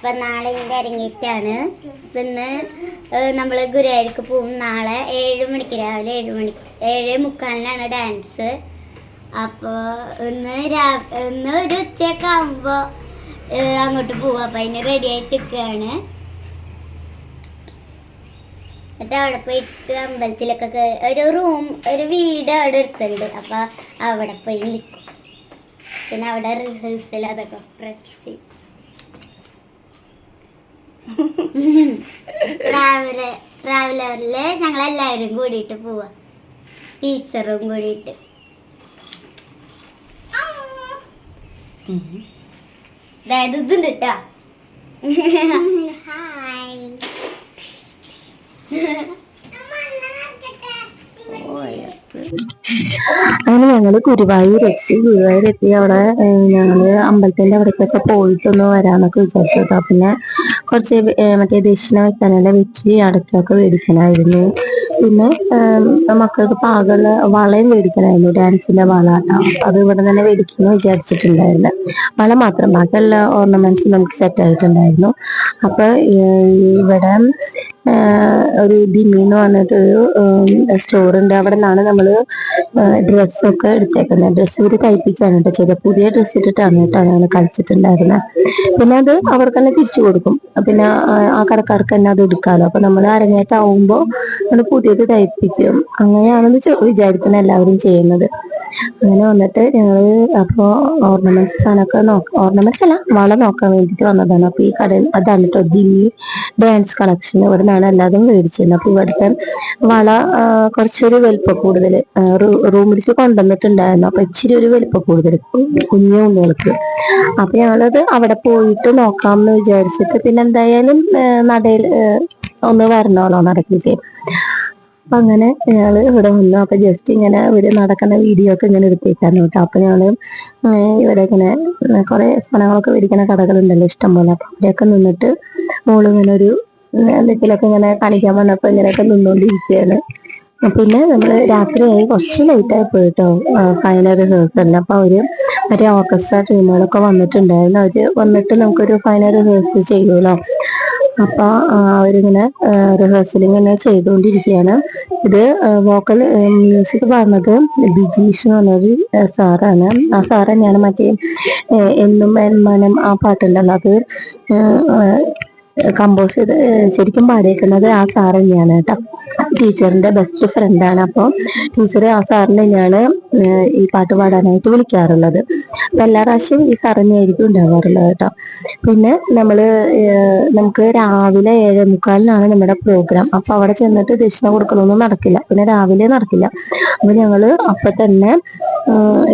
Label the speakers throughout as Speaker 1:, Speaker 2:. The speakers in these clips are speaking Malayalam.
Speaker 1: അപ്പം നാളെ ഇതിൻ്റെ അരങ്ങേറ്റാണ്. അപ്പം ഇന്ന് നമ്മൾ ഗുരുവായൂർക്ക് പോകും. നാളെ 7 മണിക്ക്, രാവിലെ 7:45 ഡാൻസ്. അപ്പോൾ ഇന്ന് ഒരു ഉച്ചയൊക്കെ ആകുമ്പോൾ അങ്ങോട്ട് പോവാം. അപ്പം അതിന് റെഡി ആയിട്ട് നിൽക്കുകയാണ്. എന്നിട്ട് അവിടെ പോയിട്ട് അമ്പലത്തിലൊക്കെ ഒരു വീട് അവിടെ എടുത്തുണ്ട്. അപ്പം അവിടെ പോയി നിൽക്കും. പിന്നെ അവിടെ റിഹേഴ്സൽ അതൊക്കെ പ്രാക്ടീസ് ചെയ്യും. ട്രാവലറിൽ ഞങ്ങളെല്ലാവരും കൂടിയിട്ട് പോവാ, ടീച്ചറും കൂടിയിട്ട്. അതായത് ഇതുണ്ട് കേട്ടോ. ഹായ്.
Speaker 2: അങ്ങനെ ഞങ്ങള് ഗുരുവായൂരെത്തി. അവിടെ ഞങ്ങള് അമ്പലത്തിന്റെ അവിടേക്കൊക്കെ പോയിട്ടൊന്ന് വരാന്നൊക്കെ വിചാരിച്ചു കേട്ടോ. പിന്നെ കുറച്ച് മറ്റേ ദക്ഷിണ വെക്കാനുള്ള വെച്ചിരി അടക്കൊക്കെ മേടിക്കണമായിരുന്നു. പിന്നെ മക്കൾക്ക് പാകമുള്ള വളയും മേടിക്കണമായിരുന്നു, ഡാൻസിന്റെ വള കേട്ടോ. അത് ഇവിടെ തന്നെ മേടിക്കുമെന്ന് വിചാരിച്ചിട്ടുണ്ടായിരുന്നു. വള മാത്രം, ബാക്കിയുള്ള ഓർണമെന്റ്സ് നമുക്ക് സെറ്റ് ആയിട്ടുണ്ടായിരുന്നു. അപ്പൊ ഇവിടെ ഒരു ദിമി എന്ന് പറഞ്ഞിട്ടൊരു സ്റ്റോറുണ്ട്. അവിടെ നിന്നാണ് നമ്മള് ഡ്രസ്സൊക്കെ എടുത്തേക്കുന്നത്. ഡ്രസ്സ് ഇവര് തയ്പ്പിക്കാണ് കേട്ടോ ചെയ്തത്. പുതിയ ഡ്രസ്സ് ഇട്ടിട്ടാണ് കേട്ടോ ഞങ്ങൾ കളിച്ചിട്ടുണ്ടായിരുന്നത്. പിന്നെ അത് അവർക്ക് തന്നെ തിരിച്ചു കൊടുക്കും. പിന്നെ ആ കടക്കാർക്ക് തന്നെ അത് എടുക്കാമല്ലോ. അപ്പൊ നമ്മൾ അരങ്ങേറ്റാവുമ്പോൾ നമ്മൾ പുതിയത് തയ്പ്പിക്കും. അങ്ങനെയാണെന്ന് വിചാരിക്കുന്ന എല്ലാവരും ചെയ്യുന്നത്. അങ്ങനെ വന്നിട്ട് ഞങ്ങള് അപ്പോൾ ഓർണമെന്റ്സ് സാധനമൊക്കെ ഓർണമെന്റ്സ് അല്ല, വള നോക്കാൻ വേണ്ടിയിട്ട് വന്നതാണ്. അപ്പൊ ഈ കടയിൽ അതാണ് കേട്ടോ ജിമ്മി ഡാൻസ് കളക്ഷൻ. ഇവിടെ നിന്നാണ് എല്ലാതും മേടിച്ചിരുന്നത്. അപ്പൊ ഇവിടുത്തെ വള കുറച്ചൊരു വലിപ്പം കൂടുതൽ റൂമിലേക്ക് കൊണ്ടുവന്നിട്ടുണ്ടായിരുന്നു. അപ്പൊ ഇച്ചിരി ഒരു വലിപ്പം കൂടുതൽ കുഞ്ഞു കുഞ്ഞുങ്ങൾക്ക്. അപ്പൊ ഞങ്ങളത് അവിടെ പോയിട്ട് നോക്കാമെന്ന് വിചാരിച്ചിട്ട്, പിന്നെ എന്തായാലും നടയിൽ ഒന്ന് വരണമല്ലോ നടക്കില്ലേ. അപ്പൊ അങ്ങനെ ഞങ്ങള് ഇവിടെ വന്നു. അപ്പൊ ജസ്റ്റ് ഇങ്ങനെ ഇവര് നടക്കുന്ന വീഡിയോ ഒക്കെ ഇങ്ങനെ എടുത്തേക്കായിരുന്നു കേട്ടോ. അപ്പൊ ഞങ്ങള് ഇവിടെ ഇങ്ങനെ കുറെ സാധനങ്ങളൊക്കെ മേടിക്കുന്ന കടകളുണ്ടല്ലോ ഇഷ്ടംപോലെ. അപ്പൊ അവിടെയൊക്കെ നിന്നിട്ട് മോളിങ്ങനെ ഒരു എന്തെങ്കിലുമൊക്കെ ഇങ്ങനെ കാണിക്കാൻ വന്നപ്പോ ഇങ്ങനെയൊക്കെ നിന്നുകൊണ്ടിരിക്കുകയാണ്. പിന്നെ നമ്മള് രാത്രിയായി, കുറച്ച് ലേറ്റായി പോയിട്ടോ ഫൈനൽ റിഹേഴ്സലിന്. അപ്പൊ അവര് മറ്റേ ഓർക്കസ്ട്ര ടീമുകളൊക്കെ വന്നിട്ടുണ്ടായിരുന്നു. അവര് വന്നിട്ട് നമുക്കൊരു ഫൈനൽ റിഹേഴ്സൽ ചെയ്യുമല്ലോ. അപ്പൊ അവരിങ്ങനെ റിഹേഴ്സൽ ഇങ്ങനെ ചെയ്തുകൊണ്ടിരിക്കുകയാണ്. ഇത് വോക്കൽ മ്യൂസിക് പറഞ്ഞത് ബിജീഷ് എന്ന് പറഞ്ഞൊരു സാറാണ്. ആ സാറ് തന്നെയാണ് മറ്റേ എന്നും മനം ആ പാട്ടുണ്ടല്ലോ, അത് കമ്പോസ് ചെയ്ത് ശരിക്കും പാടിയേക്കുന്നത് ആ സാറ് തന്നെയാണ് കേട്ടോ. ടീച്ചറിന്റെ ബെസ്റ്റ് ഫ്രണ്ടാണ്. അപ്പോൾ ടീച്ചർ ആ സാറിന് തന്നെയാണ് ഈ പാട്ട് പാടാനായിട്ട് വിളിക്കാറുള്ളത്. അപ്പൊ എല്ലാ പ്രാവശ്യവും ഈ സാർ തന്നെയായിരിക്കും ഉണ്ടാവാറുള്ളത് കേട്ടോ. പിന്നെ നമുക്ക് രാവിലെ 7:45 നമ്മുടെ പ്രോഗ്രാം. അപ്പൊ അവിടെ ചെന്നിട്ട് ദക്ഷിണ കൊടുക്കലൊന്നും നടക്കില്ല, പിന്നെ രാവിലെ നടക്കില്ല. അപ്പൊ ഞങ്ങള് അപ്പൊ തന്നെ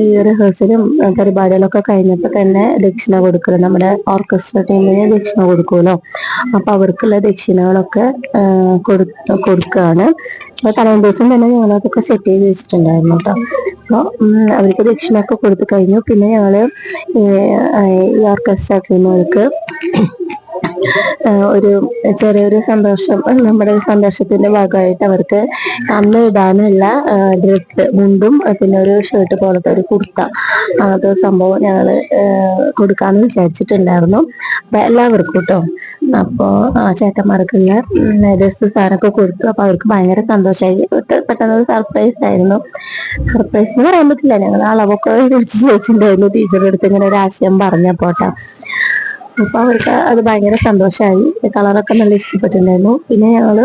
Speaker 2: ഈ റിഹേഴ്സലും പരിപാടികളൊക്കെ കഴിഞ്ഞപ്പോ തന്നെ ദക്ഷിണ കൊടുക്കല്, നമ്മുടെ ഓർക്കസ്ട്ര ടീമിന് ദക്ഷിണ കൊടുക്കുമല്ലോ. അപ്പൊ അവർക്കുള്ള ദക്ഷിണകളൊക്കെ കൊടുക്കുകയാണ്. അപ്പൊ തലേ ദിവസം തന്നെ ഞങ്ങൾ അതൊക്കെ സെറ്റ് ചെയ്ത് വെച്ചിട്ടുണ്ടായിരുന്നു കേട്ടോ. അപ്പൊ അവർക്ക് ദക്ഷിണൊക്കെ കൊടുത്തു കഴിഞ്ഞു. പിന്നെ ഞങ്ങള് ഈ ഓർക്കസ്ട്ര ടീമുകൾക്ക് ഒരു ചെറിയൊരു സന്തോഷം, നമ്മുടെ സന്തോഷത്തിന്റെ ഭാഗമായിട്ട് അവർക്ക് അന്ന് ഇടാനുള്ള ഡ്രസ്സ്, മുണ്ടും പിന്നെ ഒരു ഷർട്ട് പോലത്തെ ഒരു കുർത്ത, അത് സംഭവം ഞങ്ങള് കൊടുക്കാന്ന് വിചാരിച്ചിട്ടുണ്ടായിരുന്നു. അപ്പൊ എല്ലാവർക്കും കേട്ടോ. അപ്പൊ ചേട്ടന്മാർക്കുള്ള ഡ്രസ്സ് സാധനമൊക്കെ കൊടുത്തു. അപ്പൊ അവർക്ക് ഭയങ്കര സന്തോഷമായി. പെട്ടെന്ന് സർപ്രൈസ് ആയിരുന്നു. സർപ്രൈസ് എന്ന് പറയാൻ പറ്റില്ല, ഞങ്ങൾ അളവൊക്കെ കുറിച്ച് ചോദിച്ചിട്ടുണ്ടായിരുന്നു ടീച്ചറുടെ അടുത്ത് ഇങ്ങനെ ഒരു ആശയം പറഞ്ഞപ്പോട്ടാ. അപ്പൊ അവർക്ക് അത് ഭയങ്കര സന്തോഷമായി. കളറൊക്കെ നല്ല ഇഷ്ടപ്പെട്ടിട്ടുണ്ടായിരുന്നു. പിന്നെ ഞങ്ങള്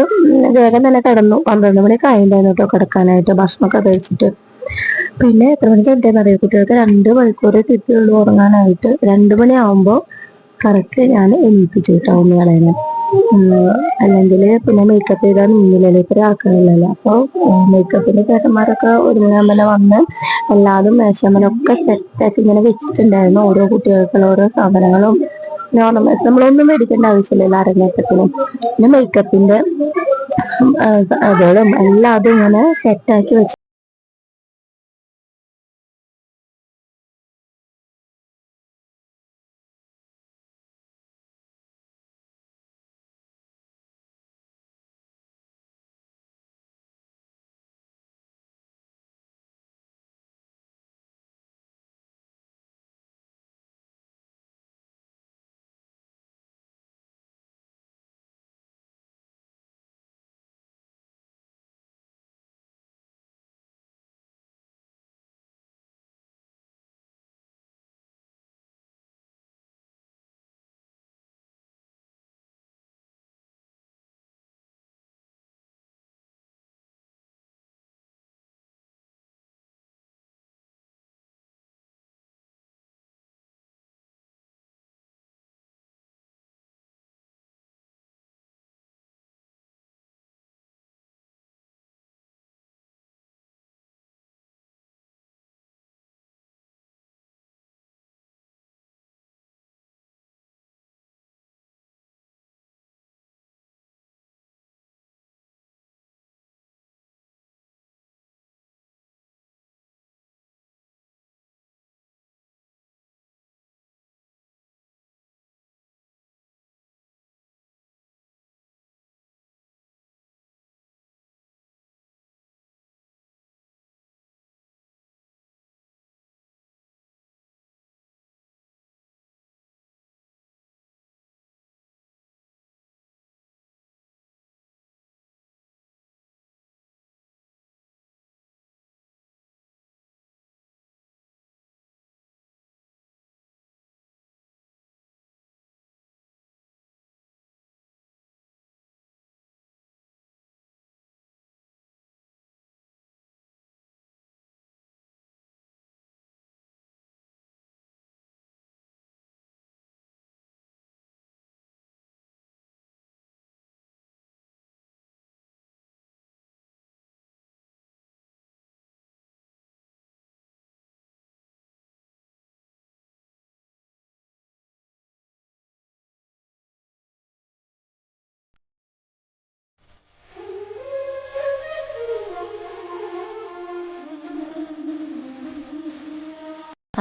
Speaker 2: വേഗം തന്നെ കിടന്നു. 12 മണിയൊക്കെ ആയിട്ടുണ്ടായിരുന്നു കേട്ടോ കിടക്കാനായിട്ട്, ഭക്ഷണമൊക്കെ കഴിച്ചിട്ട്. പിന്നെ എത്ര മണിക്ക് എന്താണെന്നറിയാം, കുട്ടികൾക്ക് 2 മണിക്കൂർ കിട്ടിയുള്ളൂ ഉറങ്ങാനായിട്ട്. 2 മണിയാവുമ്പോ കറക്റ്റ് ഞാൻ എണീപ്പിച്ചു കേട്ടോ ഉണ്ണികളെ. അല്ലെങ്കിൽ പിന്നെ മേക്കപ്പ് ചെയ്താൽ നിന്നില്ലല്ലോ, ഇത്ര ആക്കണില്ലല്ലോ. അപ്പൊ മേക്കപ്പിന്റെ ചേട്ടന്മാരൊക്കെ ഒരുങ്ങാൻ വന്ന് എല്ലാതും മേശമലൊക്കെ സെറ്റാക്കി ഇങ്ങനെ വെച്ചിട്ടുണ്ടായിരുന്നു. ഓരോ കുട്ടികൾക്കുള്ള ഓരോ സാധനങ്ങളും ഓർണമെന്റ്സ് നമ്മളൊന്നും മേടിക്കേണ്ട ആവശ്യമില്ലല്ലോ അരങ്ങേറ്റത്തിന്. പിന്നെ മേക്കപ്പിന്റെ അതും എല്ലാതും ഇങ്ങനെ സെറ്റാക്കി വെച്ച്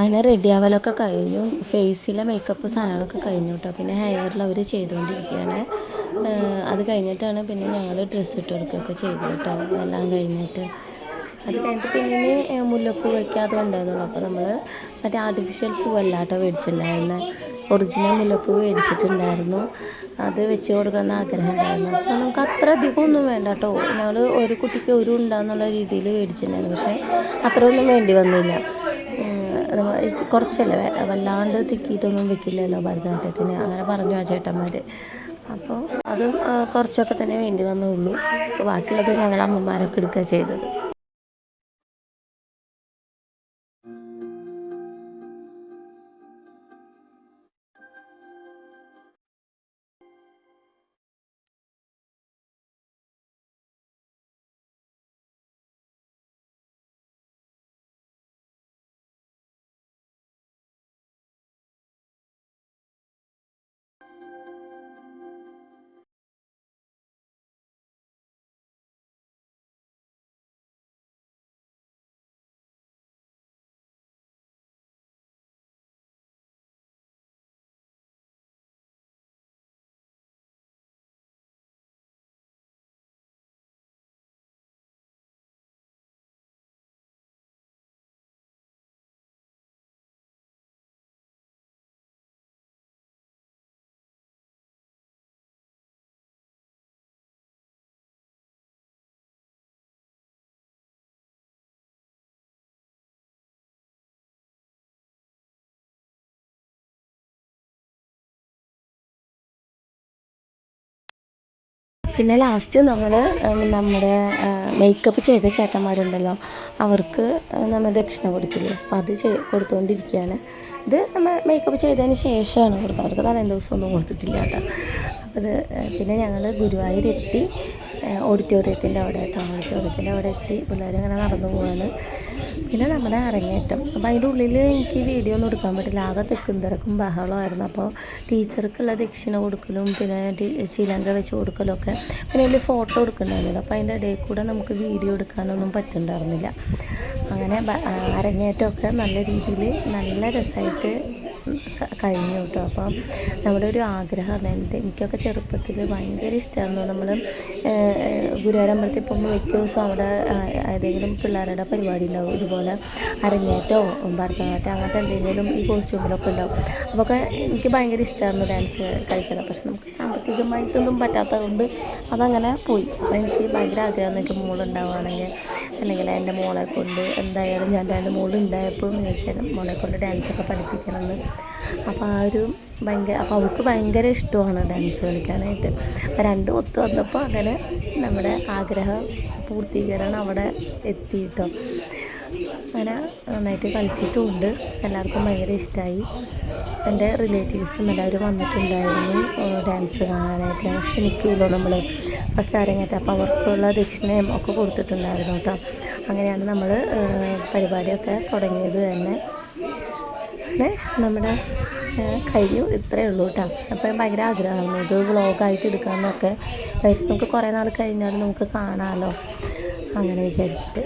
Speaker 2: അങ്ങനെ റെഡി ആവലൊക്കെ കഴിഞ്ഞു. ഫേസിലെ മേക്കപ്പ് സാധനങ്ങളൊക്കെ കഴിഞ്ഞു കേട്ടോ. പിന്നെ ഹെയറിൽ അവർ ചെയ്തുകൊണ്ടിരിക്കുകയാണ്. അത് കഴിഞ്ഞിട്ടാണ് പിന്നെ ഞങ്ങൾ ഡ്രസ്സ് ഇട്ട് കൊടുക്കുകയൊക്കെ ചെയ്തു കേട്ടോ. അതെല്ലാം കഴിഞ്ഞിട്ട് അത് കഴിഞ്ഞിട്ട് പിന്നെ മുല്ലപ്പൂ വയ്ക്കാതെ ഉണ്ടായിരുന്നുള്ളൂ. അപ്പോൾ നമ്മൾ മറ്റേ ആർട്ടിഫിഷ്യൽ പൂവല്ല കേട്ടോ മേടിച്ചിട്ടുണ്ടായിരുന്നത്, ഒറിജിനൽ മുല്ലപ്പൂ മേടിച്ചിട്ടുണ്ടായിരുന്നു. അത് വെച്ച് കൊടുക്കണമെന്ന് ആഗ്രഹം ഉണ്ടായിരുന്നു. അപ്പോൾ നമുക്ക് അത്ര അധികം ഒന്നും വേണ്ട കേട്ടോ. ഞങ്ങൾ ഒരു കുട്ടിക്ക് ഒരു ഉണ്ടാകുന്നുള്ള രീതിയിൽ മേടിച്ചിട്ടുണ്ടായിരുന്നു. പക്ഷേ അത്ര ഒന്നും വേണ്ടി വന്നില്ല. കുറച്ചല്ലേ, വല്ലാണ്ട് തിക്കിയിട്ടൊന്നും വെക്കില്ലല്ലോ ഭരതനാട്യത്തിന്, അങ്ങനെ പറഞ്ഞു ആ ചേട്ടന്മാർ. അപ്പോൾ അത് കുറച്ചൊക്കെ തന്നെ വേണ്ടി വന്നുള്ളൂ. ബാക്കിയുള്ളത് ഞങ്ങൾ അമ്മമാരൊക്കെ എടുക്കുക ചെയ്തത്. പിന്നെ ലാസ്റ്റ് നമ്മൾ നമ്മുടെ മേക്കപ്പ് ചെയ്ത ചേട്ടന്മാരുണ്ടല്ലോ, അവർക്ക് നമ്മൾ ദക്ഷിണ കൊടുക്കില്ലേ, അപ്പോൾ അത് കൊടുത്തുകൊണ്ടിരിക്കുകയാണ്. ഇത് നമ്മൾ മേക്കപ്പ് ചെയ്തതിന് ശേഷമാണ് കൊടുക്കുക, അവർക്ക് തലേ ദിവസമൊന്നും കൊടുത്തിട്ടില്ല കേട്ടോ. അപ്പോൾ അത് പിന്നെ ഞങ്ങൾ ഗുരുവായൂരെത്തി, ഓഡിറ്റോറിയത്തിൻ്റെ അവിടെ കേട്ടോ. ഓഡിറ്റോറിയത്തിൻ്റെ അവിടെ എത്തി പിള്ളേരങ്ങനെ നടന്നു പോവാണ്. പിന്നെ നമ്മുടെ അരങ്ങേറ്റം. അപ്പോൾ അതിൻ്റെ ഉള്ളിൽ എനിക്ക് വീഡിയോ ഒന്നും എടുക്കാൻ പറ്റില്ല, ആകെ തിക്കും തിരക്കും ബഹളമായിരുന്നു. അപ്പോൾ ടീച്ചർക്കുള്ള ദക്ഷിണ കൊടുക്കലും പിന്നെ ശീലങ്ക വെച്ച് കൊടുക്കലും ഒക്കെ, പിന്നെ അതിൽ ഫോട്ടോ എടുക്കണ്ടായിരുന്നില്ല. അപ്പോൾ അതിൻ്റെ ഇടയിൽ കൂടെ നമുക്ക് വീഡിയോ എടുക്കാനൊന്നും പറ്റുന്നുണ്ടായിരുന്നില്ല. അങ്ങനെ അരങ്ങേറ്റമൊക്കെ നല്ല രീതിയിൽ നല്ല രസമായിട്ട് കഴിഞ്ഞു കേട്ടോ. അപ്പം നമ്മുടെ ഒരു ആഗ്രഹമാണ്. എനിക്കൊക്കെ ചെറുപ്പത്തിൽ ഭയങ്കര ഇഷ്ടമായിരുന്നു. നമ്മൾ ഗുരുവായൂരമ്പലത്തിൽ പോകുമ്പോൾ മിക്ക ദിവസം അവിടെ ഏതെങ്കിലും പിള്ളേരുടെ പരിപാടി ഉണ്ടാവും, ഇതുപോലെ അരങ്ങേറ്റമോ ഭരതനാട്യം അങ്ങനത്തെ എന്തെങ്കിലും ഈ കോസ്റ്റ്യൂമിലൊക്കെ ഉണ്ടാവും. അപ്പോൾ ഒക്കെ എനിക്ക് ഭയങ്കര ഇഷ്ടമായിരുന്നു ഡാൻസ് കളിക്കുന്നത്. പക്ഷെ നമുക്ക് സാമ്പത്തികമായിട്ടൊന്നും പറ്റാത്തത് കൊണ്ട് അതങ്ങനെ പോയി. അപ്പോൾ എനിക്ക് ഭയങ്കര ആഗ്രഹം, എനിക്ക് മോളുണ്ടാവുകയാണെങ്കിൽ അല്ലെങ്കിൽ എൻ്റെ മോളെ കൊണ്ട് എന്തായാലും ഞാൻ എൻ്റെ മോളുണ്ടായപ്പോഴും വിചാരിച്ചാലും മോളെ കൊണ്ട് ഡാൻസൊക്കെ പഠിപ്പിക്കണമെന്ന്. അപ്പോൾ അപ്പോൾ അവൾക്ക് ഭയങ്കര ഇഷ്ടമാണ് ഡാൻസ് കളിക്കാനായിട്ട്. അപ്പോൾ രണ്ടും ഒത്തു വന്നപ്പോൾ അങ്ങനെ നമ്മുടെ ആഗ്രഹം പൂർത്തീകരണം അവിടെ എത്തിയിട്ടോ. അങ്ങനെ നന്നായിട്ട് കളിച്ചിട്ടുമുണ്ട്, എല്ലാവർക്കും ഭയങ്കര ഇഷ്ടമായി. എൻ്റെ റിലേറ്റീവ്സും എല്ലാവരും വന്നിട്ടുണ്ടായിരുന്നു ഡാൻസ് കാണാനായിട്ട്. ക്ഷണിക്കുമല്ലോ നമ്മൾ ഫസ്റ്റ് അരങ്ങേറ്റം, അപ്പോൾ അവർക്കുള്ള ദക്ഷിണയും ഒക്കെ കൊടുത്തിട്ടുണ്ടായിരുന്നു കേട്ടോ. അങ്ങനെയാണ് നമ്മൾ പരിപാടിയൊക്കെ തുടങ്ങിയത് തന്നെ. നമ്മുടെ കഴിഞ്ഞു, ഇത്രയേ ഉള്ളൂ കേട്ടോ. അപ്പോൾ ഭയങ്കര ആഗ്രഹമായിരുന്നു ഇത് വ്ളോഗായിട്ട് എടുക്കാമെന്നൊക്കെ. നമുക്ക് കുറേ നാൾ കഴിഞ്ഞാലും നമുക്ക് കാണാമല്ലോ, അങ്ങനെ വിചാരിച്ചിട്ട്.